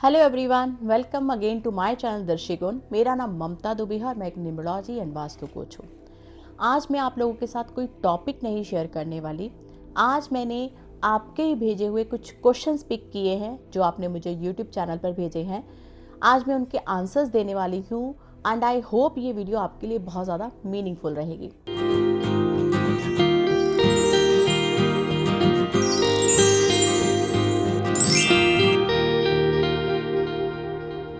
Hello everyone, welcome again to my channel Darshigun. मेरा नाम ममता दुबे है और मैं एक न्यूमरोलॉजी एंड वास्तु कोच हूँ। आज मैं आप लोगों के साथ कोई टॉपिक नहीं शेयर करने वाली। आज मैंने आपके ही भेजे हुए कुछ क्वेश्चंस पिक किए हैं जो आपने मुझे यूट्यूब चैनल पर भेजे हैं। आज मैं उनके आंसर्स देने वाली हूँ एंड आई होप ये वीडियो आपके लिए बहुत ज़्यादा मीनिंगफुल रहेगी।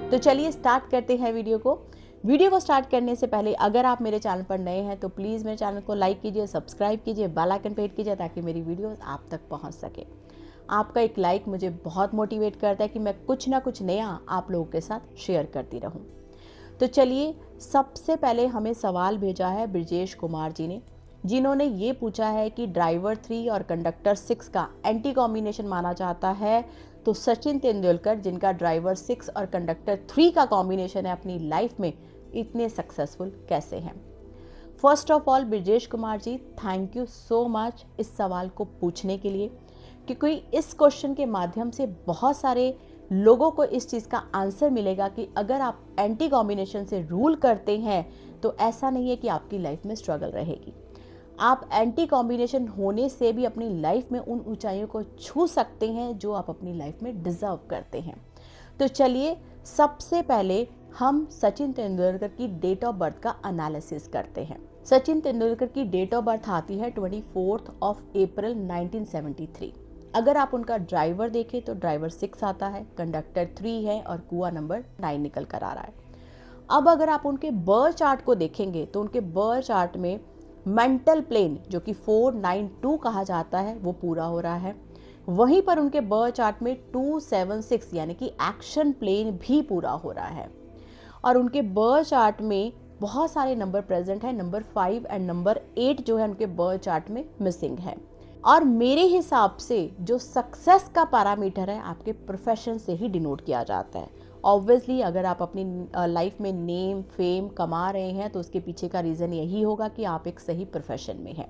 तो चलिए स्टार्ट करते हैं वीडियो को स्टार्ट करने से पहले अगर आप मेरे चैनल पर नए हैं तो प्लीज़ मेरे चैनल को लाइक कीजिए, सब्सक्राइब कीजिए, बेल आइकन पे हिट कीजिए ताकि मेरी वीडियोस आप तक पहुंच सके। आपका एक लाइक मुझे बहुत मोटिवेट करता है कि मैं कुछ ना कुछ नया आप लोगों के साथ शेयर करती रहूं। तो चलिए, सबसे पहले हमें सवाल भेजा है ब्रिजेश कुमार जी ने, जिन्होंने ये पूछा है कि ड्राइवर 3 और कंडक्टर 6 का एंटी कॉम्बिनेशन माना जाता है। तो सचिन तेंदुलकर, जिनका ड्राइवर 6 और कंडक्टर 3 का कॉम्बिनेशन है, अपनी लाइफ में इतने सक्सेसफुल कैसे हैं? First of all Brijesh Kumar ji, thank you so much इस सवाल को पूछने के लिए, क्योंकि इस क्वेश्चन के माध्यम से बहुत सारे लोगों को इस चीज़ का आंसर मिलेगा कि अगर आप एंटी कॉम्बिनेशन से रूल करते हैं तो ऐसा नहीं है कि आपकी लाइफ में स्ट्रगल रहेगी। आप एंटी कॉम्बिनेशन होने से भी अपनी लाइफ में उन ऊंचाइयों को छू सकते हैं जो आप अपनी लाइफ में डिजर्व करते हैं। तो चलिए, सबसे पहले हम सचिन तेंदुलकर की डेट ऑफ बर्थ का एनालिसिस करते हैं। सचिन तेंदुलकर की डेट ऑफ बर्थ आती है 24 अप्रैल 1973। अगर आप उनका ड्राइवर देखें तो ड्राइवर 6 आता है, कंडक्टर 3 है और कुआ नंबर 9 निकल कर आ रहा है। अब अगर आप उनके बर्थ चार्ट को देखेंगे तो उनके बर्थ चार्ट में मेंटल प्लेन, जो कि 492 कहा जाता है, वो पूरा हो रहा है। वहीं पर उनके बर्थ चार्ट में 276 यानी कि एक्शन प्लेन भी पूरा हो रहा है। और उनके बर्थ चार्ट में बहुत सारे नंबर प्रेजेंट है, नंबर 5 एंड नंबर 8 जो है उनके बर्थ चार्ट में मिसिंग है। और मेरे हिसाब से जो सक्सेस का पैरामीटर है, आपके प्रोफेशन से ही डिनोट किया जाता है। ऑब्वियसली अगर आप अपनी लाइफ में नेम फेम कमा रहे हैं तो उसके पीछे का रीज़न यही होगा कि आप एक सही प्रोफेशन में हैं।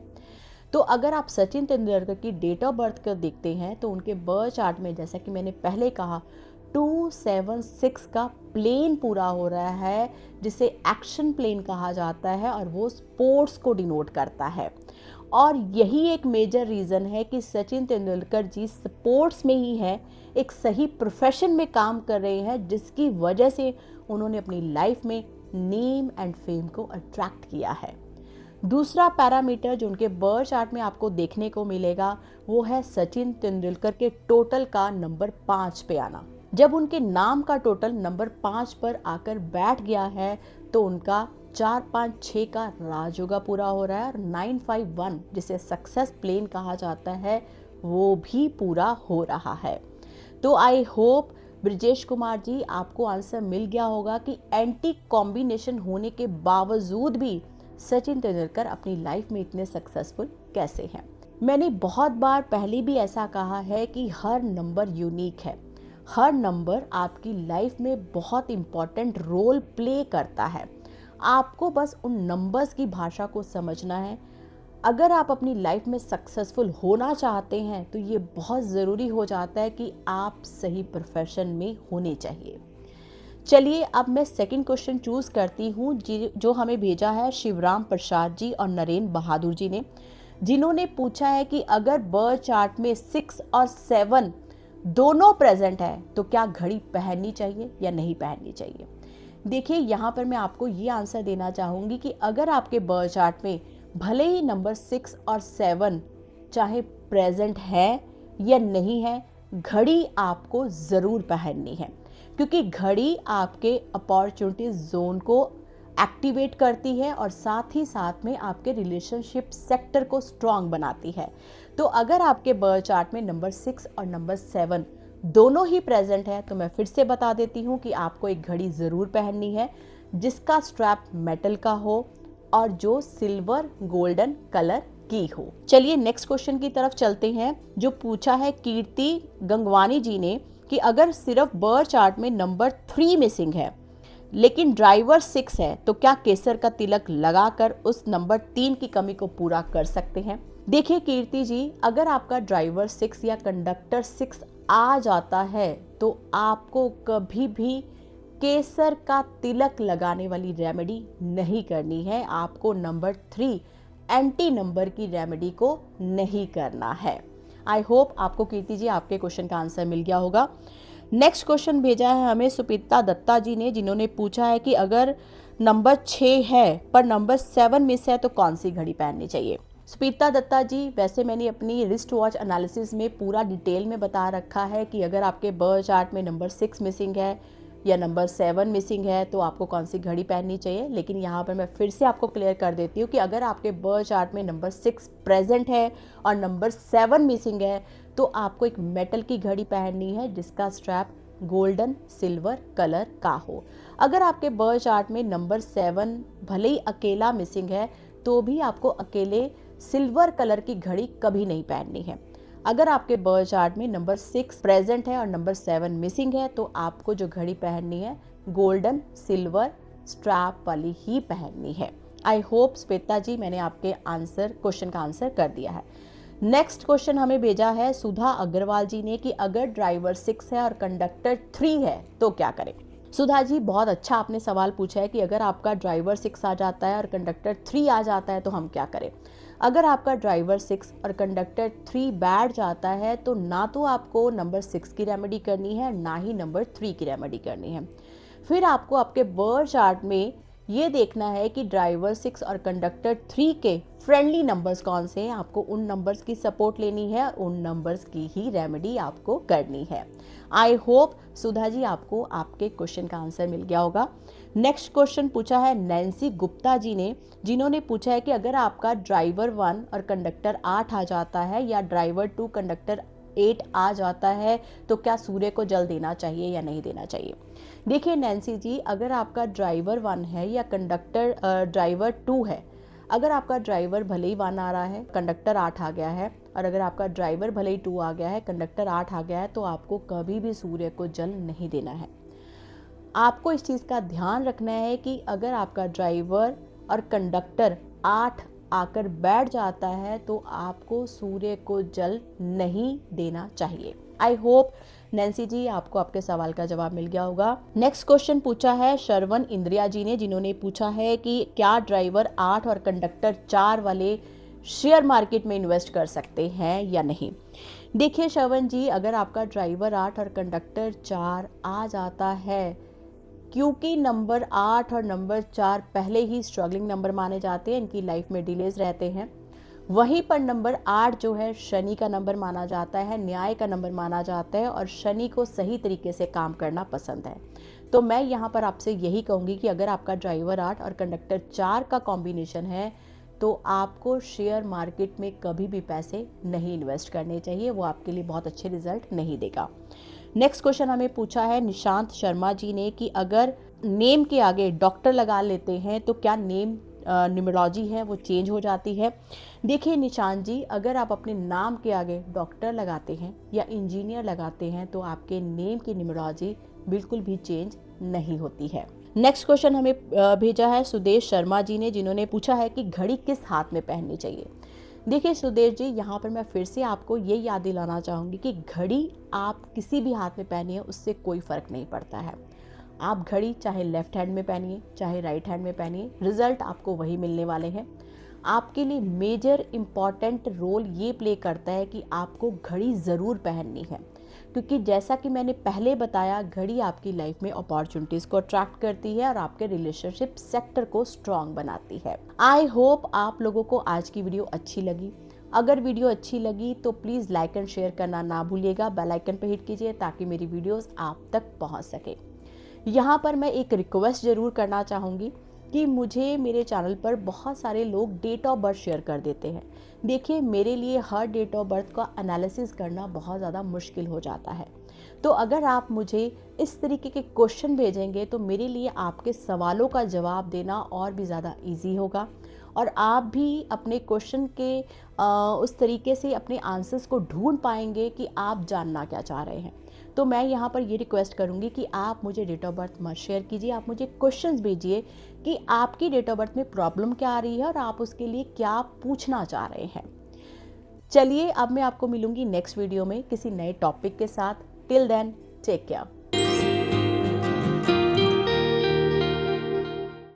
तो अगर आप सचिन तेंदुलकर की डेट ऑफ बर्थ को देखते हैं तो उनके बर्थ चार्ट में, जैसा कि मैंने पहले कहा, 276 का प्लेन पूरा हो रहा है, जिसे एक्शन प्लेन कहा जाता है और वो स्पोर्ट्स को डिनोट करता है। और यही एक मेजर रीज़न है कि सचिन तेंदुलकर जी स्पोर्ट्स में ही है, एक सही प्रोफेशन में काम कर रहे हैं, जिसकी वजह से उन्होंने अपनी लाइफ में नेम एंड फेम को अट्रैक्ट किया है। दूसरा पैरामीटर जो उनके बर्थ चार्ट में आपको देखने को मिलेगा वो है सचिन तेंदुलकर के टोटल का नंबर 5 पे आना। जब उनके नाम का टोटल नंबर 5 पर आकर बैठ गया है तो उनका 456 का राजयोगा पूरा हो रहा है और 951 जिसे सक्सेस प्लेन कहा जाता है वो भी पूरा हो रहा है। तो आई होप ब्रिजेश कुमार जी, आपको आंसर मिल गया होगा कि एंटी कॉम्बिनेशन होने के बावजूद भी सचिन तेंदुलकर अपनी लाइफ में इतने सक्सेसफुल कैसे हैं। मैंने बहुत बार पहले भी ऐसा कहा है कि हर नंबर यूनिक है, हर नंबर आपकी लाइफ में बहुत इम्पॉर्टेंट रोल प्ले करता है। आपको बस उन नंबर्स की भाषा को समझना है। अगर आप अपनी लाइफ में सक्सेसफुल होना चाहते हैं तो ये बहुत ज़रूरी हो जाता है कि आप सही प्रोफेशन में होने चाहिए। चलिए, अब मैं सेकंड क्वेश्चन चूज़ करती हूँ जो हमें भेजा है शिवराम प्रसाद जी और नरेंद्र बहादुर जी ने, जिन्होंने पूछा है कि अगर बर्थ चार्ट में 6 और 7 दोनों प्रेजेंट है तो क्या घड़ी पहननी चाहिए या नहीं पहननी चाहिए। देखिए, यहाँ पर मैं आपको ये आंसर देना चाहूँगी कि अगर आपके बर्थ चार्ट में भले ही नंबर 6 और 7 चाहे प्रेजेंट है या नहीं है, घड़ी आपको ज़रूर पहननी है, क्योंकि घड़ी आपके अपॉर्चुनिटी जोन को एक्टिवेट करती है और साथ ही साथ में आपके रिलेशनशिप सेक्टर को स्ट्रॉन्ग बनाती है। तो अगर आपके बर्थ चार्ट में नंबर 6 और नंबर 7 दोनों ही प्रेजेंट है तो मैं फिर से बता देती हूँ कि आपको एक घड़ी ज़रूर पहननी है जिसका स्ट्रैप मेटल का हो और जो सिल्वर गोल्डन कलर की हो। चलिए नेक्स्ट क्वेश्चन की तरफ चलते हैं, जो पूछा है कीर्ति गंगवानी जी ने कि अगर सिर्फ बर्थ चार्ट में नंबर 3 मिसिंग है लेकिन ड्राइवर 6 है तो क्या केसर का तिलक लगाकर उस नंबर 3 की कमी को पूरा कर सकते हैं। देखिए कीर्ति जी, अगर आपका ड्राइवर 6 या कंडक्टर 6 आ जाता है तो आपको कभी भी केसर का तिलक लगाने वाली रेमेडी नहीं करनी है। आपको नंबर 3 एंटी नंबर की रेमेडी को नहीं करना है। आई होप आपको कीर्ति जी आपके क्वेश्चन का आंसर मिल गया होगा। नेक्स्ट क्वेश्चन भेजा है हमें सुपीता दत्ता जी ने, जिन्होंने पूछा है कि अगर नंबर 6 है पर नंबर 7 मिस है तो कौन सी घड़ी पहननी चाहिए। सुपीता दत्ता जी, वैसे मैंने अपनी रिस्ट वॉच एनालिसिस में पूरा डिटेल में बता रखा है कि अगर आपके बर्थ चार्ट में नंबर 6 मिसिंग है या नंबर 7 मिसिंग है तो आपको कौन सी घड़ी पहननी चाहिए। लेकिन यहाँ पर मैं फिर से आपको क्लियर कर देती हूँ कि अगर आपके बर्थ चार्ट में नंबर 6 प्रेजेंट है और नंबर 7 मिसिंग है तो आपको एक मेटल की घड़ी पहननी है जिसका स्ट्रैप गोल्डन सिल्वर कलर का हो। अगर आपके बर्थ चार्ट में नंबर 7 भले ही अकेला मिसिंग है तो भी आपको अकेले सिल्वर कलर की घड़ी कभी नहीं पहननी है। अगर आपके बर्थ चार्ट में नंबर 6 प्रेजेंट है और नंबर 7 मिसिंग है तो आपको जो घड़ी पहननी है गोल्डन सिल्वर स्ट्रैप वाली ही पहननी है। आई होप श्वेता जी मैंने आपके क्वेश्चन का आंसर कर दिया है। नेक्स्ट क्वेश्चन हमें भेजा है सुधा अग्रवाल जी ने कि अगर ड्राइवर 6 है और कंडक्टर 3 है तो क्या करें। सुधा जी, बहुत अच्छा आपने सवाल पूछा है कि अगर आपका ड्राइवर 6 आ जाता है और कंडक्टर 3 आ जाता है तो हम क्या करें। अगर आपका ड्राइवर 6 और कंडक्टर 3 बैठ जाता है तो ना तो आपको नंबर 6 की रेमेडी करनी है ना ही नंबर 3 की रेमेडी करनी है। फिर आपको आपके बर्थ चार्ट में ये देखना है कि ड्राइवर 6 और कंडक्टर 3 के फ्रेंडली नंबर्स कौन से हैं। आपको उन नंबर्स की सपोर्ट लेनी है, उन नंबर्स की ही रेमेडी आपको करनी है। आई होप सुधा जी आपको आपके क्वेश्चन का आंसर मिल गया होगा। नेक्स्ट क्वेश्चन पूछा है नैन्सी गुप्ता जी ने, जिन्होंने पूछा है कि अगर आपका ड्राइवर 1 और कंडक्टर 8 आ जाता है या ड्राइवर 2 कंडक्टर 8 आ जाता है तो क्या सूर्य को जल देना चाहिए या नहीं देना चाहिए। देखिए नैन्सी जी, अगर आपका ड्राइवर 1 है या कंडक्टर ड्राइवर 2 है, अगर आपका ड्राइवर भले ही 1 आ रहा है कंडक्टर 8 आ गया है और अगर आपका ड्राइवर भले ही 2 आ गया है कंडक्टर 8 आ गया है तो आपको कभी भी सूर्य को जल नहीं देना है। आपको इस चीज़ का ध्यान रखना है कि अगर आपका ड्राइवर और कंडक्टर 8 आकर बैठ जाता है तो आपको सूर्य को जल नहीं देना चाहिए। आई होप नैन्सी जी आपको आपके सवाल का जवाब मिल गया होगा। नेक्स्ट क्वेश्चन पूछा है श्रवण इंद्रिया जी ने, जिन्होंने पूछा है कि क्या ड्राइवर 8 और कंडक्टर 4 वाले शेयर मार्केट में इन्वेस्ट कर सकते हैं या नहीं। देखिए श्रवण जी, अगर आपका ड्राइवर 8 और कंडक्टर 4 आ जाता है, क्योंकि नंबर 8 और नंबर 4 पहले ही स्ट्रगलिंग नंबर माने जाते हैं, इनकी लाइफ में डिलेज रहते हैं। वहीं पर नंबर 8 जो है शनि का नंबर माना जाता है, न्याय का नंबर माना जाता है और शनि को सही तरीके से काम करना पसंद है। तो मैं यहाँ पर आपसे यही कहूँगी कि अगर आपका ड्राइवर 8 और कंडक्टर 4 का कॉम्बिनेशन है तो आपको शेयर मार्केट में कभी भी पैसे नहीं इन्वेस्ट करने चाहिए, वो आपके लिए बहुत अच्छे रिजल्ट नहीं देगा। नेक्स्ट क्वेश्चन हमें पूछा है निशांत शर्मा जी ने कि अगर नेम के आगे डॉक्टर लगा लेते हैं तो क्या नेम न्यूमरोलॉजी है वो चेंज हो जाती है। देखिए निशांत जी, अगर आप अपने नाम के आगे डॉक्टर लगाते हैं या इंजीनियर लगाते हैं तो आपके नेम की न्यूमरोलॉजी बिल्कुल भी चेंज नहीं होती है। नेक्स्ट क्वेश्चन हमें भेजा है सुदेश शर्मा जी ने, जिन्होंने पूछा है कि घड़ी किस हाथ में पहननी चाहिए। देखिए सुदेश जी, यहाँ पर मैं फिर से आपको ये याद दिलाना चाहूँगी कि घड़ी आप किसी भी हाथ में पहनिए उससे कोई फ़र्क नहीं पड़ता है। आप घड़ी चाहे लेफ्ट हैंड में पहनिए चाहे राइट हैंड में पहनिए, रिजल्ट आपको वही मिलने वाले हैं। आपके लिए मेजर इम्पॉर्टेंट रोल ये प्ले करता है कि आपको घड़ी ज़रूर पहननी है, क्योंकि जैसा कि मैंने पहले बताया घड़ी आपकी लाइफ में अपॉर्चुनिटीज़ को अट्रैक्ट करती है और आपके रिलेशनशिप सेक्टर को स्ट्रॉन्ग बनाती है। आई होप आप लोगों को आज की वीडियो अच्छी लगी। अगर वीडियो अच्छी लगी तो प्लीज़ लाइक एंड शेयर करना ना भूलिएगा, बेल आइकन पर हिट कीजिए ताकि मेरी वीडियोस आप तक पहुंच सके। यहाँ पर मैं एक रिक्वेस्ट ज़रूर करना चाहूँगी कि मुझे मेरे चैनल पर बहुत सारे लोग डेट ऑफ बर्थ शेयर कर देते हैं। देखिए मेरे लिए हर डेट ऑफ बर्थ का एनालिसिस करना बहुत ज़्यादा मुश्किल हो जाता है, तो अगर आप मुझे इस तरीके के क्वेश्चन भेजेंगे तो मेरे लिए आपके सवालों का जवाब देना और भी ज़्यादा इजी होगा और आप भी अपने क्वेश्चन के उस तरीके से अपने आंसर्स को ढूंढ पाएंगे कि आप जानना क्या चाह रहे हैं। तो मैं यहाँ पर ये रिक्वेस्ट करूँगी कि आप मुझे डेट ऑफ बर्थ मत शेयर कीजिए, आप मुझे क्वेश्चंस भेजिए कि आपकी डेट ऑफ बर्थ में प्रॉब्लम क्या आ रही है और आप उसके लिए क्या पूछना चाह रहे हैं। चलिए अब मैं आपको मिलूंगी नेक्स्ट वीडियो में किसी नए टॉपिक के साथ। Till then take care.